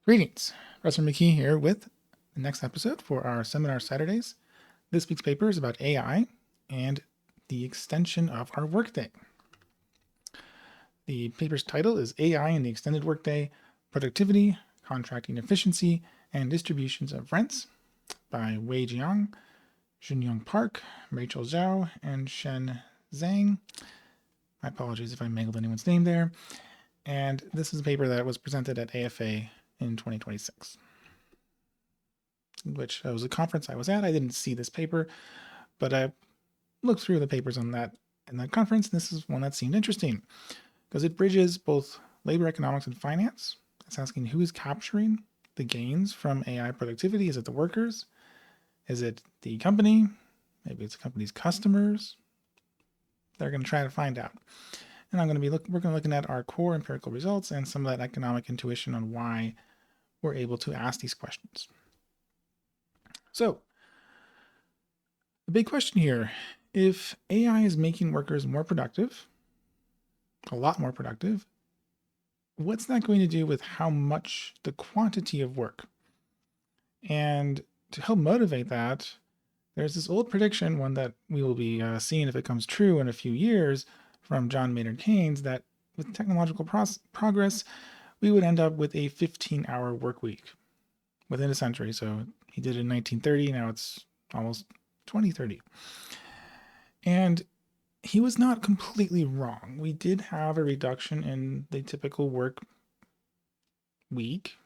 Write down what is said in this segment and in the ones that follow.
Greetings, Professor McKee here with the next episode for our Seminar Saturdays. This week's paper is about AI and the extension of our workday. The paper's title is AI in the Extended Workday, Productivity, Contracting Efficiency, and Distributions of Rents by Jiang, Junyoung Park, Rachel Xiao, and Shen Zhang. My apologies if I mangled anyone's name there. And this is a paper that was presented at AFA in 2026, which was a conference I was at. I didn't see this paper, but I looked through the papers on that in that conference, and this is one that seemed interesting because it bridges both labor economics and finance. It's asking who is capturing the gains from AI productivity. Is it the workers? Is it the company? Maybe it's the company's customers. They're going to try to find out. And we're going to be looking at our core empirical results and some of that economic intuition on why we're able to ask these questions. So, the big question here, if AI is making workers more productive, a lot more productive, what's that going to do with how much the quantity of work? And to help motivate that, there's this old prediction, one that we will be seeing if it comes true in a few years, from John Maynard Keynes, that with technological progress, we would end up with a 15-hour work week within a century. So he did it in 1930, now it's almost 2030. And he was not completely wrong. We did have a reduction in the typical work week.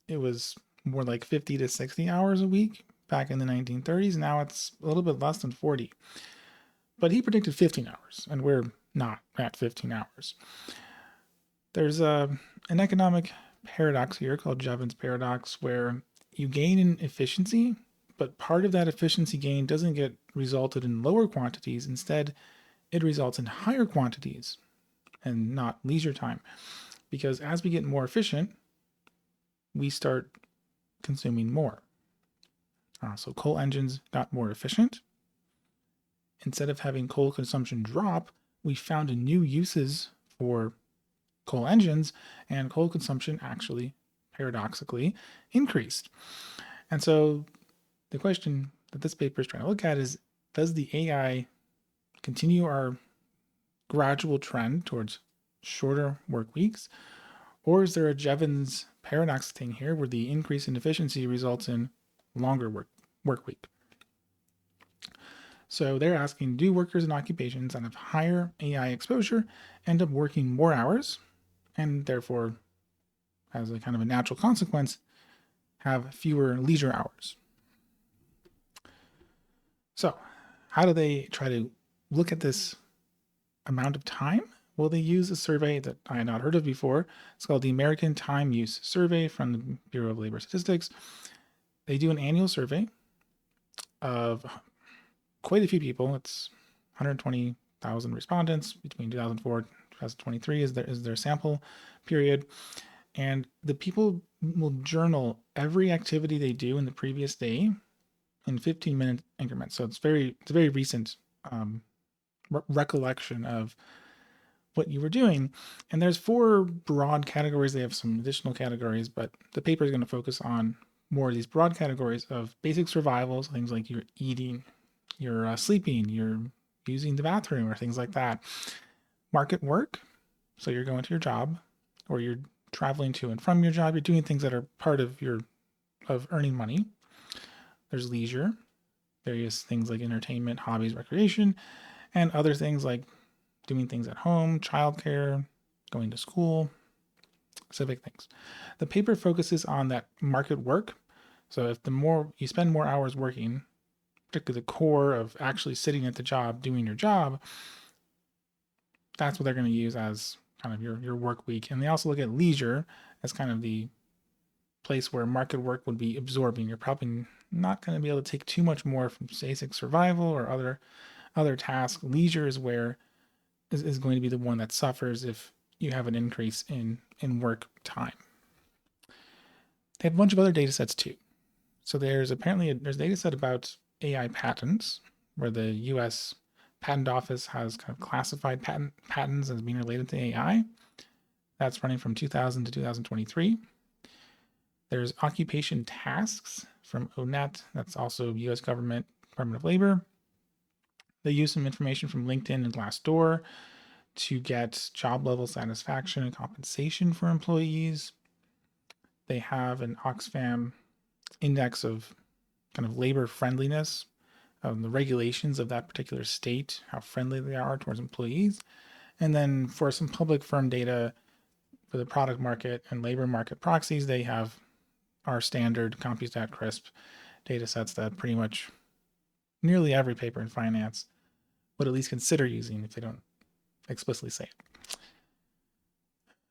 It was more like 50 to 60 hours a week back in the 1930s. Now it's a little bit less than 40. But he predicted 15 hours, and we're not at 15 hours. There's an economic paradox here called Jevons paradox, where you gain in efficiency, but part of that efficiency gain doesn't get resulted in lower quantities. Instead, it results in higher quantities and not leisure time. Because as we get more efficient, we start consuming more. So coal engines got more efficient. Instead of having coal consumption drop, we found new uses for coal engines, and coal consumption actually, paradoxically, increased. And so the question that this paper is trying to look at is, does the AI continue our gradual trend towards shorter work weeks? Or is there a Jevons paradox thing here where the increase in efficiency results in longer work week? So they're asking, do workers in occupations that have higher AI exposure end up working more hours and therefore, as a kind of a natural consequence, have fewer leisure hours? So how do they try to look at this amount of time? Well, they use a survey that I had not heard of before. It's called the American Time Use Survey from the Bureau of Labor Statistics. They do an annual survey of quite a few people. It's 120,000 respondents between 2004 and 2023 is their sample period. And the people will journal every activity they do in the previous day in 15-minute increments. So it's a very recent recollection of what you were doing. And there's 4 broad categories. They have some additional categories, but the paper is going to focus on more of these broad categories of basic survival, so things like you're eating, you're sleeping, you're using the bathroom, or things like that. Market work, so you're going to your job, or you're traveling to and from your job. You're doing things that are part of earning money. There's leisure, various things like entertainment, hobbies, recreation, and other things like doing things at home, childcare, going to school, civic things. The paper focuses on that market work. So if the more you spend more hours working, particularly the core of actually sitting at the job, doing your job, that's what they're going to use as kind of your work week. And they also look at leisure as kind of the place where market work would be absorbing. You're probably not going to be able to take too much more from basic survival or other tasks. Leisure is where is going to be the one that suffers if you have an increase in work time. They have a bunch of other data sets too. So there's a data set about AI patents, where the US Patent Office has kind of classified patents as being related to AI. That's running from 2000 to 2023. There's occupation tasks from ONET. That's also U.S. government, Department of Labor. They use some information from LinkedIn and Glassdoor to get job level satisfaction and compensation for employees. They have an Oxfam index of kind of labor friendliness, the regulations of that particular state, how friendly they are towards employees. And then for some public firm data for the product market and labor market proxies, they have our standard CompuStat CRISP data sets that pretty much nearly every paper in finance would at least consider using if they don't explicitly say it.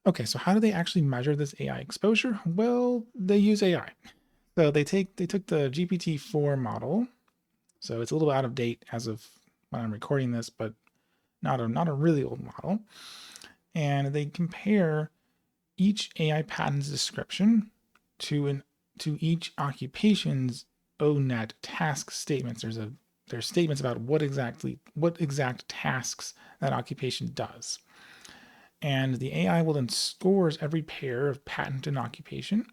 Okay, so how do they actually measure this AI exposure? Well, they use AI. So they took the GPT-4 model. So it's a little out of date as of when I'm recording this, but not a really old model. And they compare each AI patent's description to each occupation's ONET task statements. There's statements about what exact tasks that occupation does. And the AI will then scores every pair of patent and occupation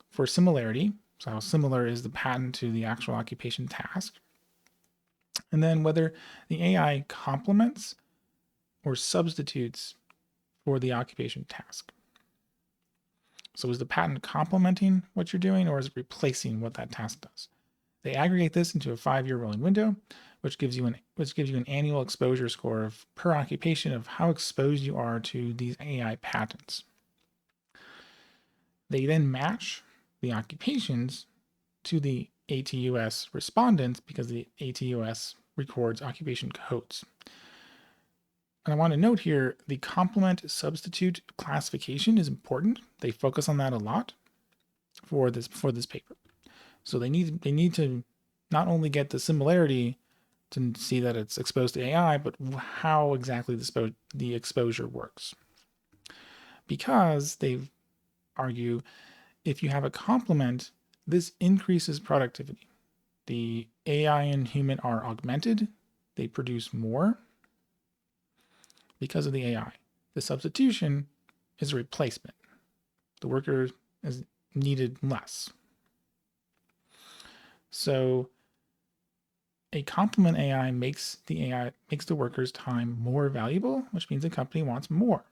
for similarity. So how similar is the patent to the actual occupation task? And then whether the AI complements or substitutes for the occupation task. So is the patent complementing what you're doing, or is it replacing what that task does? They aggregate this into a 5-year rolling window, which gives you an annual exposure score of per occupation of how exposed you are to these AI patents. They then match the occupations to the ATUS respondents because the ATUS records occupation codes. And I want to note here, the complement substitute classification is important. They focus on that a lot for this paper. So they need to not only get the similarity to see that it's exposed to AI, but how exactly the exposure works. Because they argue if you have a complement, this increases productivity. The AI and human are augmented. They produce more because of the AI. The substitution is a replacement. The worker is needed less. So a complement AI makes the worker's time more valuable, which means the company wants more.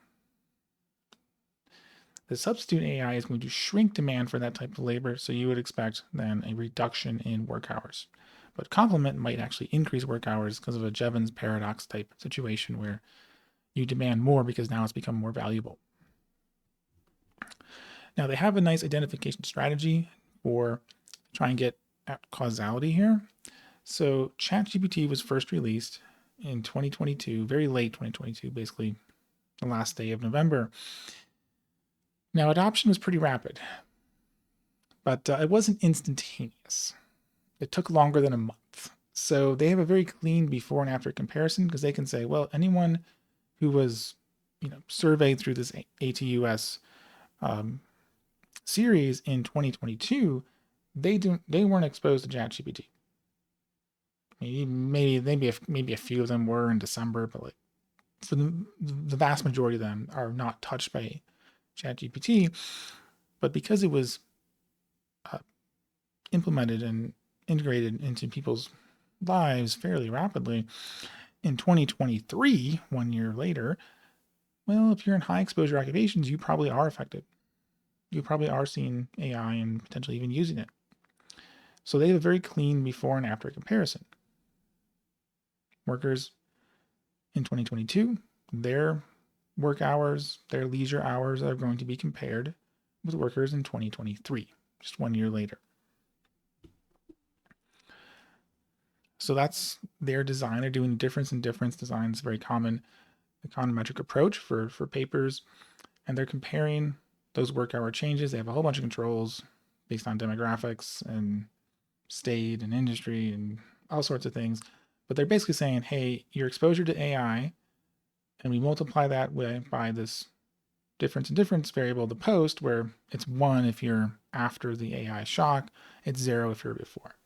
The substitute AI is going to shrink demand for that type of labor, so you would expect then a reduction in work hours. But complement might actually increase work hours because of a Jevons paradox type situation where you demand more because now it's become more valuable. Now they have a nice identification strategy for trying to get at causality here. So ChatGPT was first released in 2022, very late 2022, basically the last day of November. Now adoption was pretty rapid, but it wasn't instantaneous. It took longer than a month. So they have a very clean before and after comparison because they can say, well, anyone who was surveyed through this ATUS series in 2022, they weren't exposed to ChatGPT. Maybe a few of them were in December, but like for the vast majority of them are not touched by ChatGPT. But because it was implemented and integrated into people's lives fairly rapidly, in 2023, 1 year later, well, if you're in high exposure occupations, you probably are affected. You probably are seeing AI and potentially even using it. So they have a very clean before and after comparison. Workers in 2022, their work hours, their leisure hours are going to be compared with workers in 2023, just 1 year later. So that's their design. They're doing difference in difference design. It's a very common econometric approach for papers. And they're comparing those work hour changes. They have a whole bunch of controls based on demographics and state and industry and all sorts of things. But they're basically saying, hey, your exposure to AI, and we multiply that by this difference in difference variable, the post, where it's 1 if you're after the AI shock, it's 0 if you're before.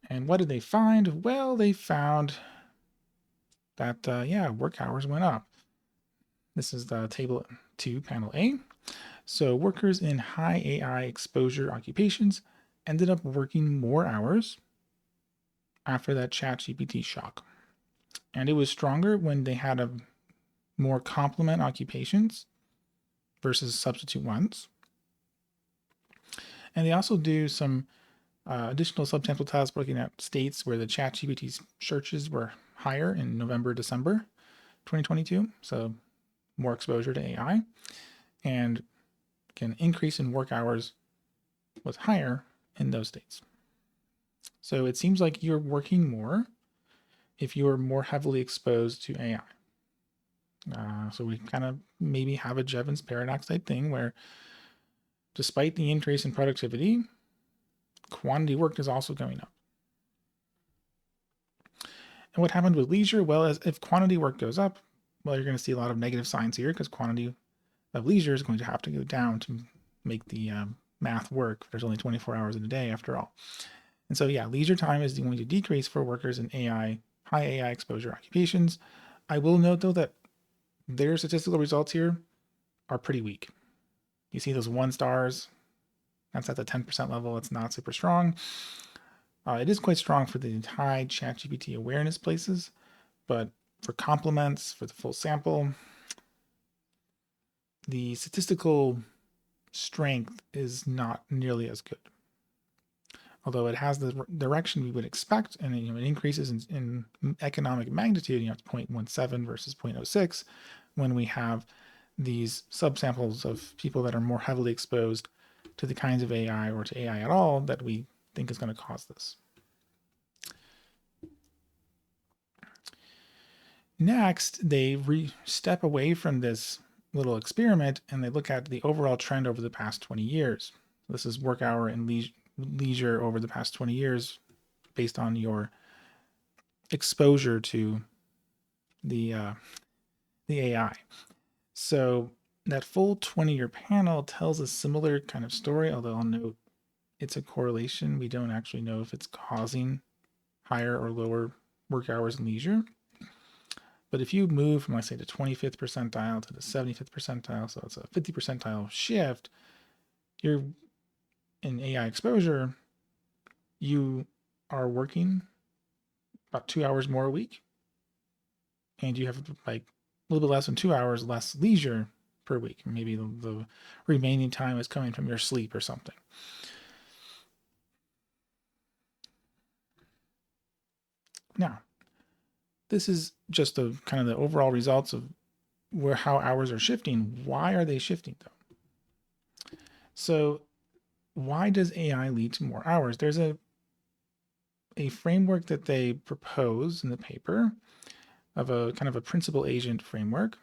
And what did they find? Well, they found that, work hours went up. This is the table 2, panel A. So workers in high AI exposure occupations ended up working more hours after that ChatGPT shock. And it was stronger when they had a more complement occupations versus substitute ones. And they also do some additional subsample tests looking at states where the ChatGPT searches were higher in November, December 2022. So more exposure to AI. And an increase in work hours was higher in those states. So it seems like you're working more if you're more heavily exposed to AI. So we kind of maybe have a Jevons paradox type thing where despite the increase in productivity, quantity worked is also going up. And what happened with leisure? Well, as if quantity work goes up, well, you're going to see a lot of negative signs here because quantity of leisure is going to have to go down to make the math work. There's only 24 hours in a day after all. And so, yeah, leisure time is going to decrease for workers in AI, high AI exposure occupations. I will note, though, that their statistical results here are pretty weak. You see those 1 stars, that's at the 10% level. It's not super strong. It is quite strong for the high ChatGPT awareness places, but for complements, for the full sample, the statistical strength is not nearly as good. Although it has the direction we would expect, and it increases in economic magnitude, it's 0.17 versus 0.06, when we have these subsamples of people that are more heavily exposed to the kinds of AI or to AI at all that we think is going to cause this. Next, they step away from this little experiment and they look at the overall trend over the past 20 years. This is work hour and leisure over the past 20 years based on your exposure to the AI. So that full 20-year panel tells a similar kind of story, although I'll note it's a correlation. We don't actually know if it's causing higher or lower work hours and leisure. But if you move from, let's say, the 25th percentile to the 75th percentile, so it's a 50 percentile shift, you're in AI exposure, you are working about 2 hours more a week, and you have like a little bit less than 2 hours less leisure per week. Maybe the remaining time is coming from your sleep or something. Now, this is just the kind of the overall results of how hours are shifting. Why are they shifting though? So why does AI lead to more hours? There's a framework that they propose in the paper of a kind of a principal agent framework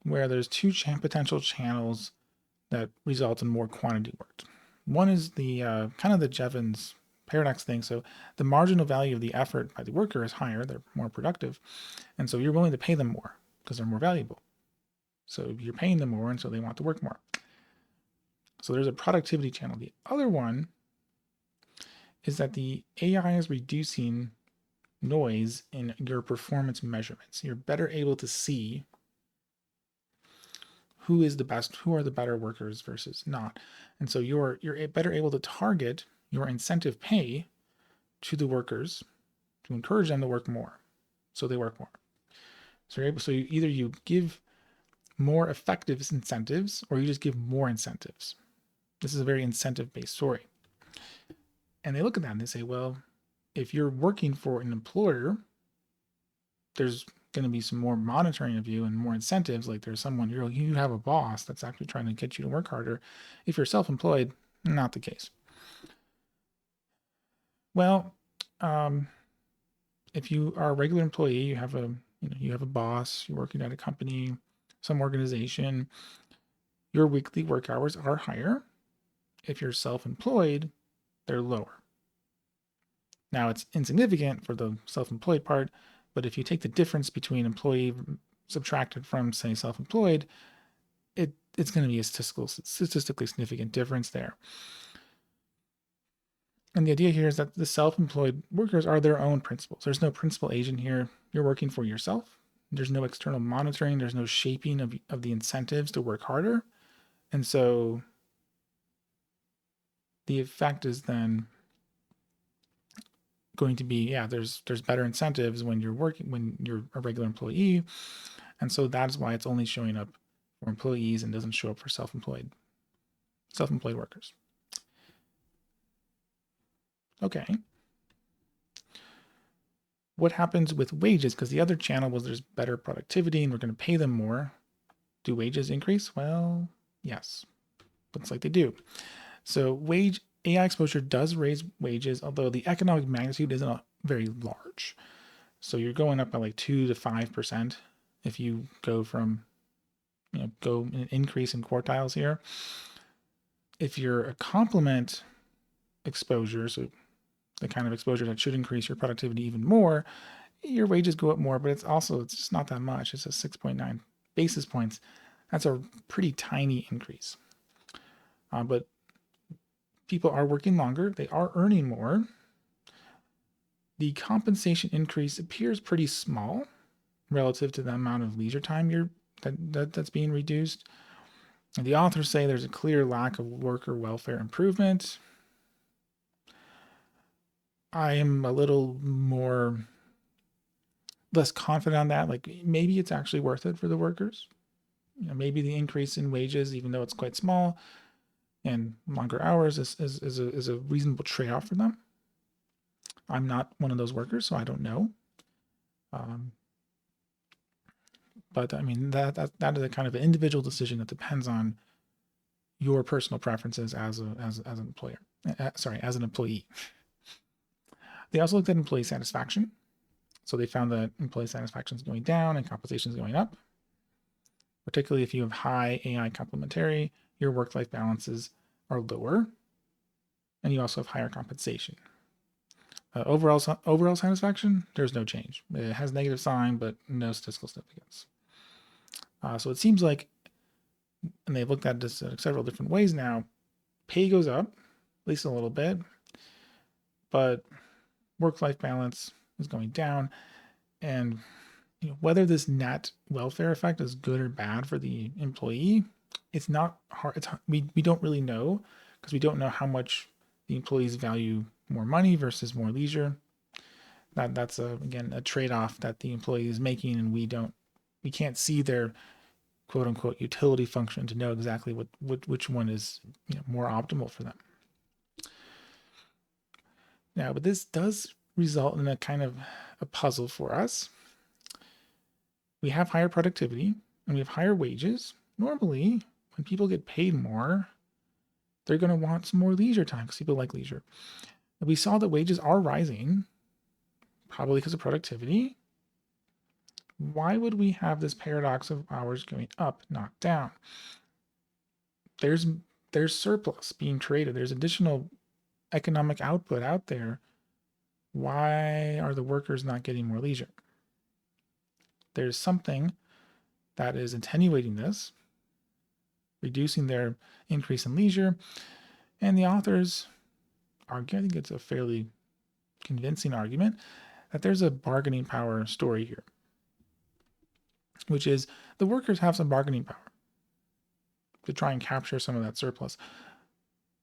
where there's 2 potential channels that result in more quantity worked. One is the kind of the Jevons paradox thing. So the marginal value of the effort by the worker is higher, they're more productive, and so you're willing to pay them more because they're more valuable. So you're paying them more, and so they want to work more. So there's a productivity channel. The other one is that the AI is reducing noise in your performance measurements. You're better able to see who is the best, who are the better workers versus not. And so you're better able to target your incentive pay to the workers to encourage them to work more, so they work more. So either you give more effective incentives or you just give more incentives. This is a very incentive-based story. And they look at that and they say, well, if you're working for an employer, there's going to be some more monitoring of you and more incentives. Like there's someone, you have a boss that's actually trying to get you to work harder. If you're self-employed, not the case. Well, if you are a regular employee, you have a boss, you're working at a company, some organization, your weekly work hours are higher. If you're self-employed, they're lower. Now it's insignificant for the self-employed part, but if you take the difference between employee subtracted from, say, self-employed, it's going to be a statistically significant difference there. And the idea here is that the self-employed workers are their own principals. There's no principal agent here. You're working for yourself. There's no external monitoring. There's no shaping of the incentives to work harder. And so the effect is then going to be, yeah, there's better incentives when you're a regular employee. And so that's why it's only showing up for employees and doesn't show up for self-employed workers. Okay. What happens with wages? Because the other channel was there's better productivity and we're going to pay them more. Do wages increase? Well, yes. Looks like they do. So AI exposure does raise wages, although the economic magnitude isn't very large. So you're going up by like 2 to 5% if you go from, go an increase in quartiles here. If you're a complement exposure, so the kind of exposure that should increase your productivity even more, your wages go up more, but it's just not that much. It's a 6.9 basis points. That's a pretty tiny increase. But people are working longer. They are earning more. The compensation increase appears pretty small relative to the amount of leisure time that's being reduced. And the authors say there's a clear lack of worker welfare improvement. I am a little less confident on that. Like maybe it's actually worth it for the workers. Maybe the increase in wages, even though it's quite small, and longer hours is a reasonable trade-off for them. I'm not one of those workers, so I don't know. But I mean that is a kind of an individual decision that depends on your personal preferences as an employer. As an employee. They also looked at employee satisfaction. So they found that employee satisfaction is going down and compensation is going up. Particularly if you have high AI complementary, your work-life balances are lower, and you also have higher compensation. Overall satisfaction, there's no change. It has negative sign, but no statistical significance. So it seems like, and they've looked at this several different ways now, pay goes up, at least a little bit, but work-life balance is going down. And whether this net welfare effect is good or bad for the employee, it's not hard. We don't really know because we don't know how much the employees value more money versus more leisure. That's again a trade-off that the employee is making, and we can't see their quote unquote utility function to know exactly which one is more optimal for them. Now, but this does result in a kind of a puzzle for us. We have higher productivity and we have higher wages. Normally, when people get paid more, they're going to want some more leisure time because people like leisure. And we saw that wages are rising, probably because of productivity. Why would we have this paradox of hours going up, not down? There's surplus being created. There's additional economic output out there. Why are the workers not getting more leisure? There's something that is attenuating this, reducing their increase in leisure. And the authors argue, I think it's a fairly convincing argument, that there's a bargaining power story here, which is the workers have some bargaining power to try and capture some of that surplus,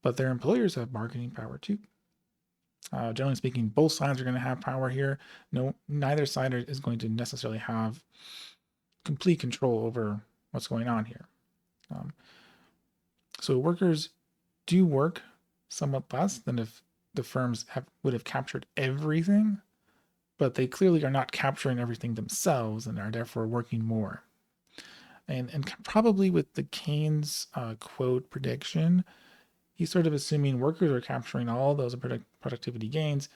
but their employers have bargaining power too. Generally speaking, both sides are going to have power here. Neither side is going to necessarily have complete control over what's going on here. So workers do work somewhat less than if the firms would have captured everything, but they clearly are not capturing everything themselves and are therefore working more. And probably with the Keynes quote prediction, he's sort of assuming workers are capturing all those productivity gains.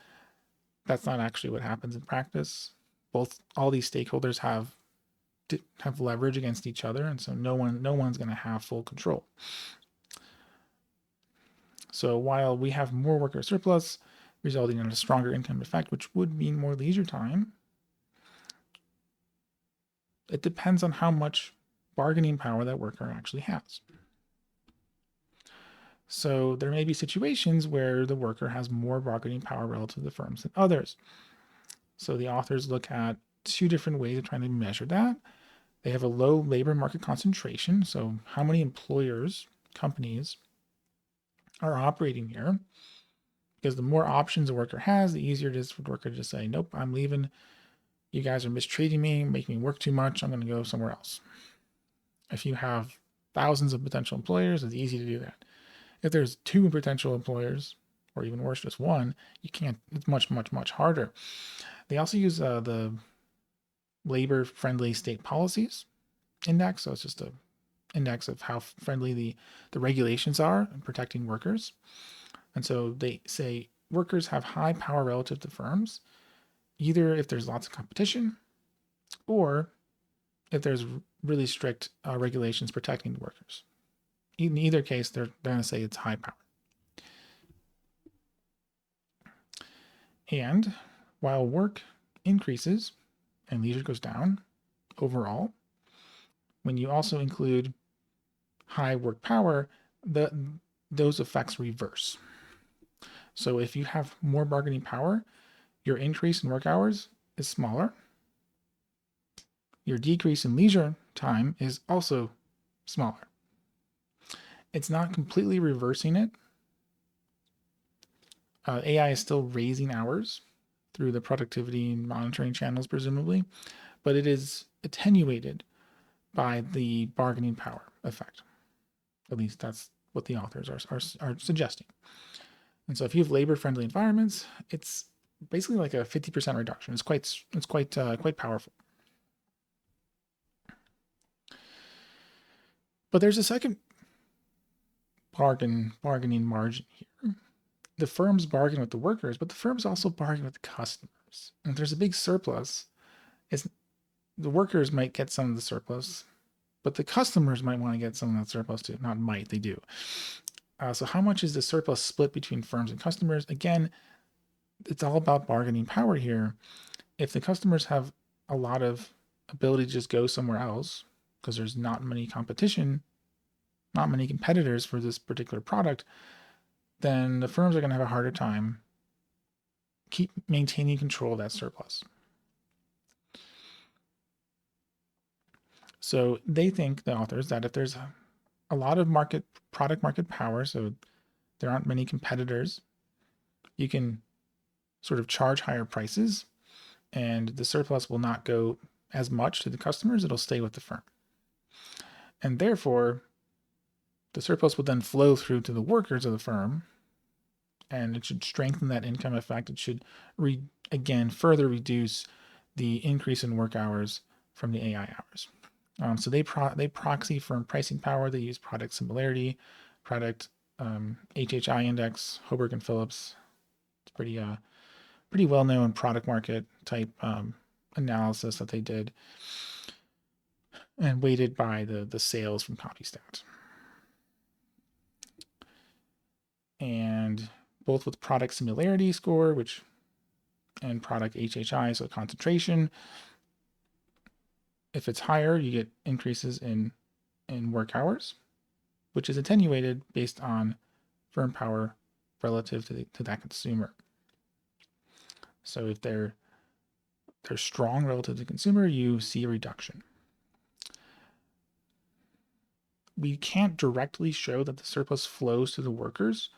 That's not actually what happens in practice. All these stakeholders have leverage against each other, and so no one's going to have full control. So while we have more worker surplus, resulting in a stronger income effect, which would mean more leisure time, it depends on how much bargaining power that worker actually has. So there may be situations where the worker has more bargaining power relative to the firms than others. So the authors look at two different ways of trying to measure that. They have a low labor market concentration, so how many employers companies are operating here, because the more options a worker has, the easier it is for the worker to just say, nope, I'm leaving. You guys are mistreating me, making me work too much. I'm going to go somewhere else. If you have thousands of potential employers, it's easy to do that. If there's 2 potential employers, or even worse, just 1, you can't. It's much, much, much harder. They also use the labor-friendly state policies index. So it's just a index of how friendly the regulations are in protecting workers. And so they say workers have high power relative to firms, either if there's lots of competition or if there's really strict regulations protecting the workers. In either case, they're going to say it's high power. And while work increases and leisure goes down overall, when you also include high work power, those effects reverse. So if you have more bargaining power, your increase in work hours is smaller. Your decrease in leisure time is also smaller. It's not completely reversing it. AI is still raising hours through the productivity and monitoring channels, presumably, but it is attenuated by the bargaining power effect. At least that's what the authors are suggesting. And so if you have labor-friendly environments, it's basically like a 50% reduction. It's quite powerful. But there's a second bargaining margin here. The firms bargain with the workers, but the firms also bargain with the customers. And if there's a big surplus, the workers might get some of the surplus, but the customers might want to get some of that surplus too. Not might, they do. So how much is the surplus split between firms and customers? Again, it's all about bargaining power here. If the customers have a lot of ability to just go somewhere else because there's not many competition, not many competitors for this particular product, then the firms are going to have a harder time keep maintaining control of that surplus. So they think, the authors, that if there's a lot of product market power, so there aren't many competitors, you can sort of charge higher prices and the surplus will not go as much to the customers, it'll stay with the firm. And therefore, the surplus will then flow through to the workers of the firm, and it should strengthen that income effect. It should, again, further reduce the increase in work hours from the AI hours. So they proxy firm pricing power. They use product similarity, product HHI index, Hoberg and Phillips. It's pretty well-known product market type analysis that they did, and weighted by the sales from CompuStat. And both with product similarity score, and product HHI, so concentration, if it's higher, you get increases in work hours, which is attenuated based on firm power relative to that consumer. So if they're strong relative to the consumer, you see a reduction. We can't directly show that the surplus flows to the workers.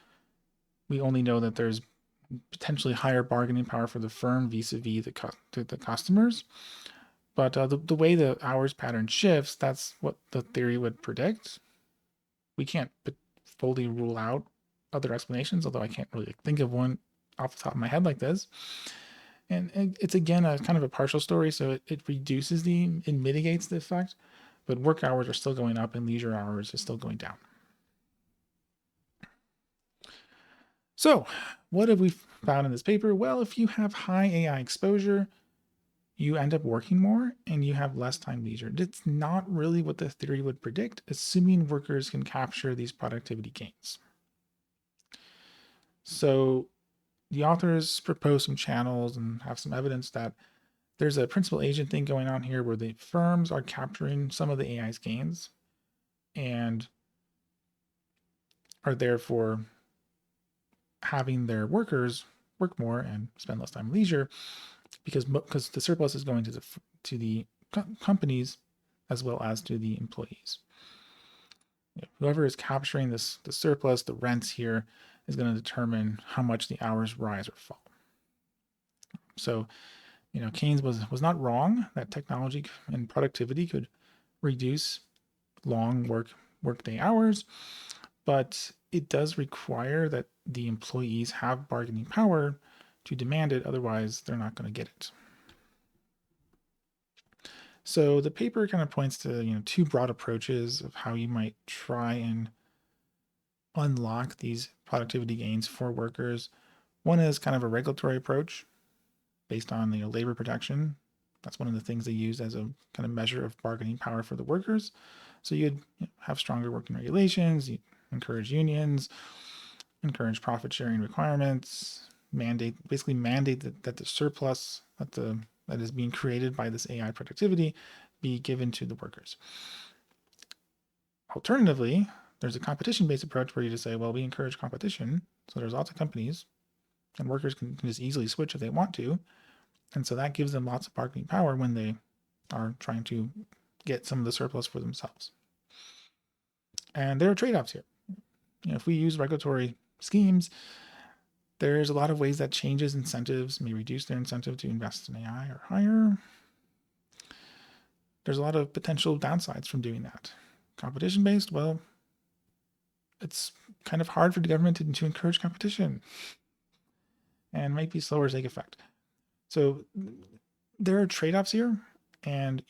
We only know that there's potentially higher bargaining power for the firm vis-a-vis the customers. But the way the hours pattern shifts, that's what the theory would predict. We can't fully rule out other explanations, although I can't really think of one off the top of my head like this. And it's, again, a kind of a partial story, so it mitigates the effect, but work hours are still going up and leisure hours are still going down. So what have we found in this paper? Well, if you have high AI exposure, you end up working more and you have less time leisure. That's not really what the theory would predict, assuming workers can capture these productivity gains. So the authors propose some channels and have some evidence that there's a principal agent thing going on here where the firms are capturing some of the AI's gains and are therefore having their workers work more and spend less time leisure, because the surplus is going to the companies as well as to the employees. whoever is capturing the surplus, the rents here, is going to determine how much the hours rise or fall. So, Keynes was not wrong that technology and productivity could reduce long workday hours, but it does require that the employees have bargaining power to demand it. Otherwise, they're not going to get it. So the paper kind of points to two broad approaches of how you might try and unlock these productivity gains for workers. One is kind of a regulatory approach based on labor protection. That's one of the things they use as a kind of measure of bargaining power for the workers. So you'd have stronger working regulations, you encourage unions, encourage profit sharing requirements, basically mandate that the surplus that is being created by this AI productivity be given to the workers. Alternatively, there's a competition-based approach where you just say, well, we encourage competition. So there's lots of companies and workers can just easily switch if they want to. And so that gives them lots of bargaining power when they are trying to get some of the surplus for themselves. And there are trade-offs here. If we use regulatory schemes, there's a lot of ways that changes incentives may reduce their incentive to invest in AI or hire. There's a lot of potential downsides from doing that. Competition-based, well, it's kind of hard for the government to encourage competition and might be slower to take effect. So there are trade-offs here, and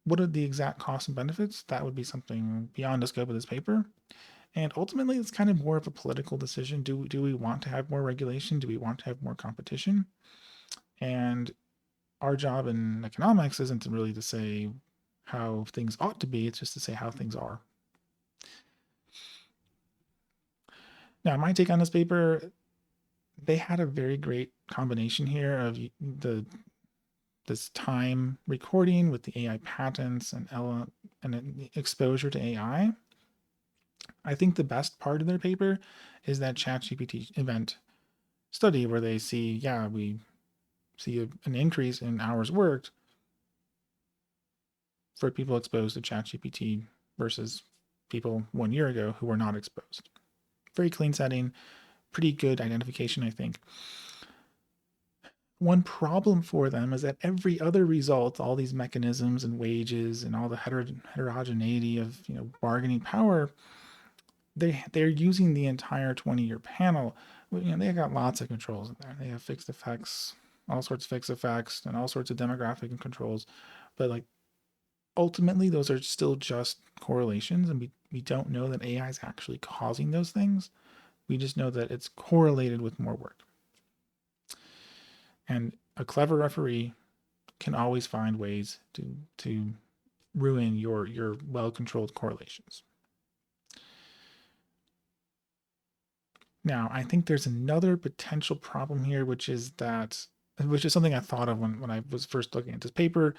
what are the exact costs and benefits? That would be something beyond the scope of this paper. And ultimately, it's kind of more of a political decision. Do we want to have more regulation? Do we want to have more competition? And our job in economics isn't really to say how things ought to be. It's just to say how things are. Now, my take on this paper, they had a very great combination here of this time recording with the AI patents and exposure to AI. I think the best part of their paper is that ChatGPT event study where they see, we see an increase in hours worked for people exposed to ChatGPT versus people 1 year ago who were not exposed. Very clean setting, pretty good identification, I think. One problem for them is that every other result, all these mechanisms and wages and all the heterogeneity of bargaining power, they're using the entire 20-year panel. They got lots of controls in there. They have fixed effects, all sorts of fixed effects, and all sorts of demographic and controls. But ultimately, those are still just correlations, and we don't know that AI is actually causing those things. We just know that it's correlated with more work. And a clever referee can always find ways to ruin your well-controlled correlations. Now, I think there's another potential problem here, which is something I thought of when I was first looking at this paper.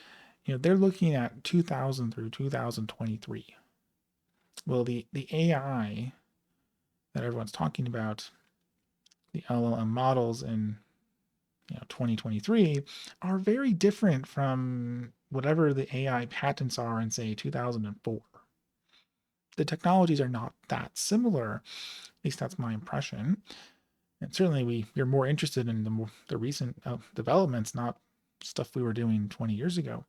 They're looking at 2000 through 2023. Well, the AI that everyone's talking about, the LLM models in 2023 are very different from whatever the AI patents are in, say, 2004. The technologies are not that similar. At least that's my impression. And certainly we're more interested in the recent developments, not stuff we were doing 20 years ago.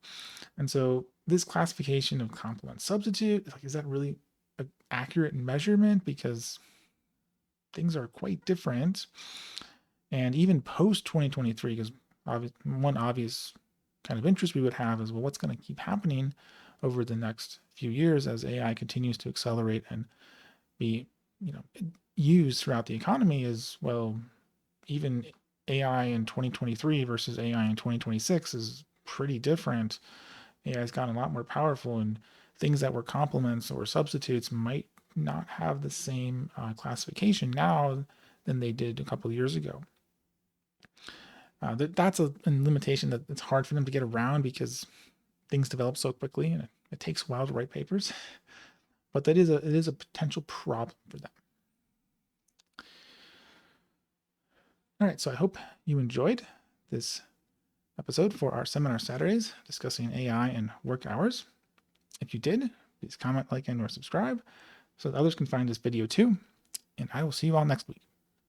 And so this classification of complement substitute, is that really an accurate measurement? Because things are quite different. And even post 2023, because one obvious kind of interest we would have is, well, what's going to keep happening over the next few years as AI continues to accelerate and be used throughout the economy? Is, well, even AI in 2023 versus AI in 2026 is pretty different. AI has gotten a lot more powerful, and things that were complements or substitutes might not have the same classification now than they did a couple of years ago. That's a limitation that it's hard for them to get around because things develop so quickly and it takes a while to write papers. But it is a potential problem for them. All right, so I hope you enjoyed this episode for our Seminar Saturdays discussing AI and work hours. If you did, please comment, like, and or subscribe. so that others can find this video too. And I will see you all next week.